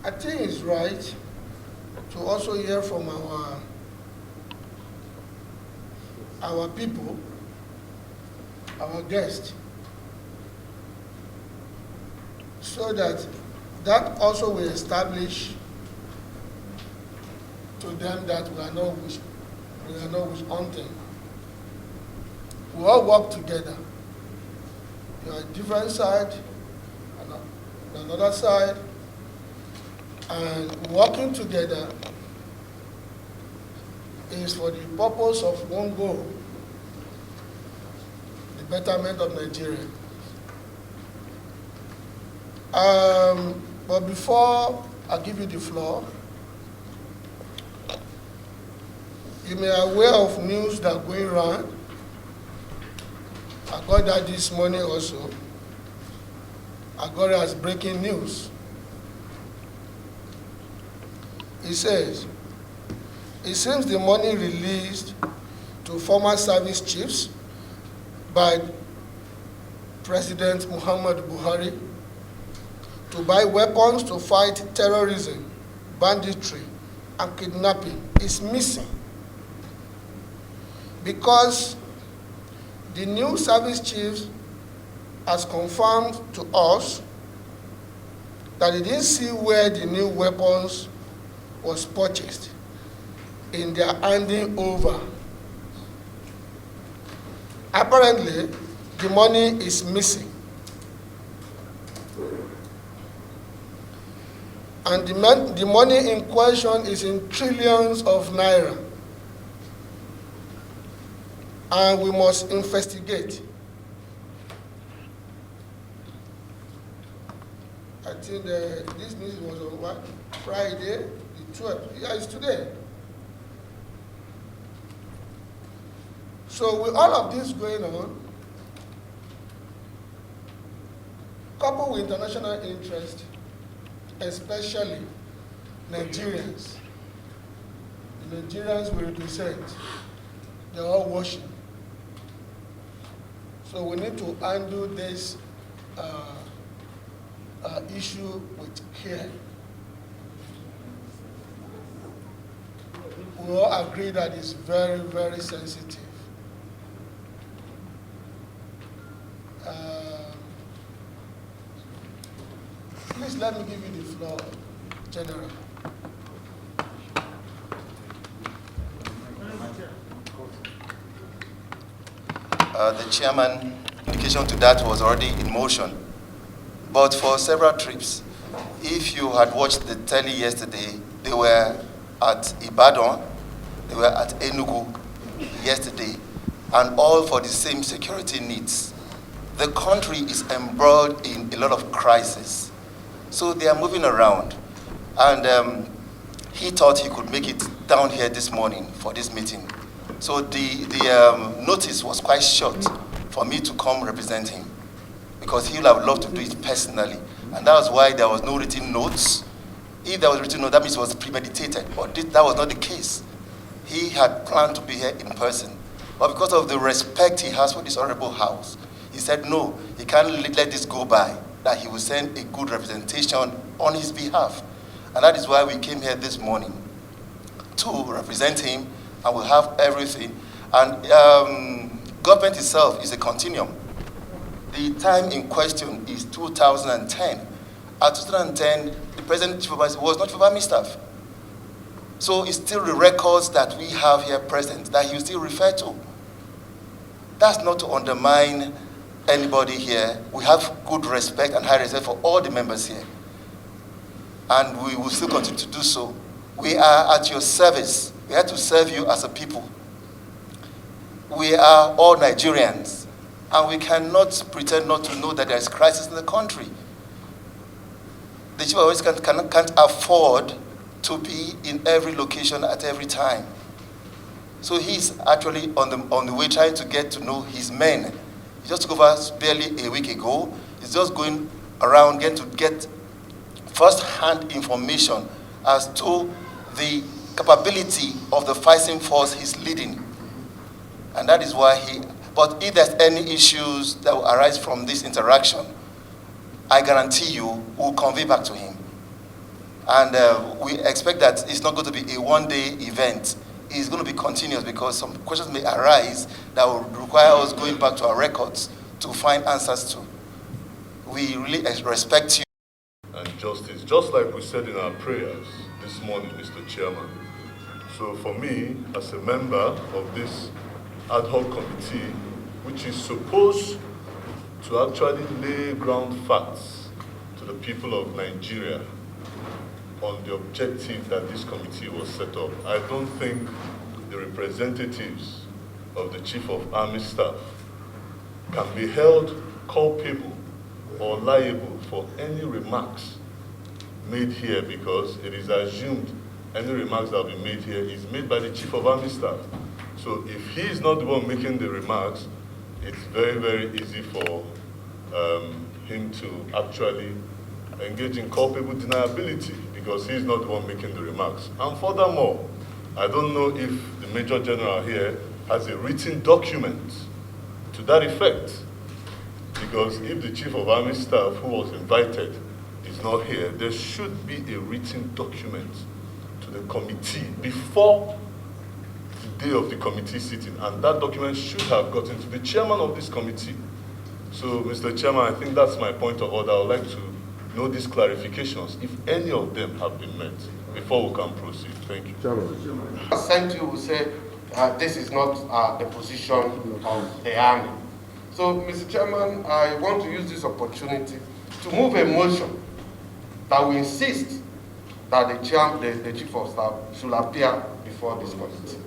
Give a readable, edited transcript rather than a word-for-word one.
I think it's right to also hear from our people, our guests, so that also will establish to them that we are not wish hunting. We all work together. You are a different side, and another side, and working together is for the purpose of one goal: the betterment of Nigeria. But before I give you the floor, you may be aware of news that are going around. I got that this morning also. I got it as breaking news. It says, it seems the money released to former service chiefs by President Muhammad Buhari to buy weapons to fight terrorism, banditry, and kidnapping is missing, because the new service chiefs has confirmed to us that they didn't see where the new weapons was purchased in their handing over. Apparently, the money is missing. And the money in question is in trillions of naira. And we must investigate. I think this news was on what? Friday, the 12th. Yeah, it's today. So with all of this going on, coupled with international interest, especially Nigerians, the Nigerians we represent, they're all watching. So we need to handle this issue with care. We all agree that it's very, very sensitive. Please let me give you the floor, General. The chairman indication to that was already in motion. But for several trips, if you had watched the telly yesterday, they were at Ibadan, they were at Enugu yesterday, and all for the same security needs. The country is embroiled in a lot of crisis. So they are moving around. And he thought he could make it down here this morning for this meeting. So the notice was quite short for me to come represent him, because he would have loved to do it personally. And that was why there was no written notes. If there was written note, that means it was premeditated. But that was not the case. He had planned to be here in person. But because of the respect he has for this honorable house, he said no, he can't let this go by, that he will send a good representation on his behalf. And that is why we came here this morning to represent him, and we'll have everything. And government itself is a continuum. The time in question is 2010. At 2010, the President was not Chief of Army Staff. So it's still the records that we have here present that he will still refer to. That's not to undermine anybody here. We have good respect and high respect for all the members here. And we will still continue to do so. We are at your service. We have to serve you as a people. We are all Nigerians, and we cannot pretend not to know that there is crisis in the country. The Chief of Army can't afford to be in every location at every time. So he's actually on the way trying to get to know his men. He just took over barely a week ago. He's just going around getting to get first-hand information as to the capability of the fighting force he's leading. And that is why but if there's any issues that will arise from this interaction, I guarantee you we'll convey back to him. And we expect that it's not going to be a one-day event. It's going to be continuous because some questions may arise that will require us going back to our records to find answers to. We really respect you. And justice, just like we said in our prayers this morning, Mr. Chairman. So for me, as a member of this ad hoc committee, which is supposed to actually lay ground facts to the people of Nigeria on the objective that this committee was set up, I don't think the representatives of the Chief of Army Staff can be held culpable or liable for any remarks made here, because it is assumed any remarks that have been made here is made by the Chief of Army Staff. So if he is not the one making the remarks, it's very, very easy for him to actually engage in culpable deniability, because he is not the one making the remarks. And furthermore, I don't know if the Major General here has a written document to that effect, because if the Chief of Army Staff, who was invited, is not here, there should be a written document to the committee before the day of the committee sitting, and that document should have gotten to the chairman of this committee. So, Mr. Chairman, I think that's my point of order. I would like to know these clarifications, if any of them have been met, before we can proceed. Thank you. Chairman. Sent you will say this is not the position of the army. So, Mr. Chairman, I want to use this opportunity to move a motion that will insist that the Chief of Staff should appear before this committee.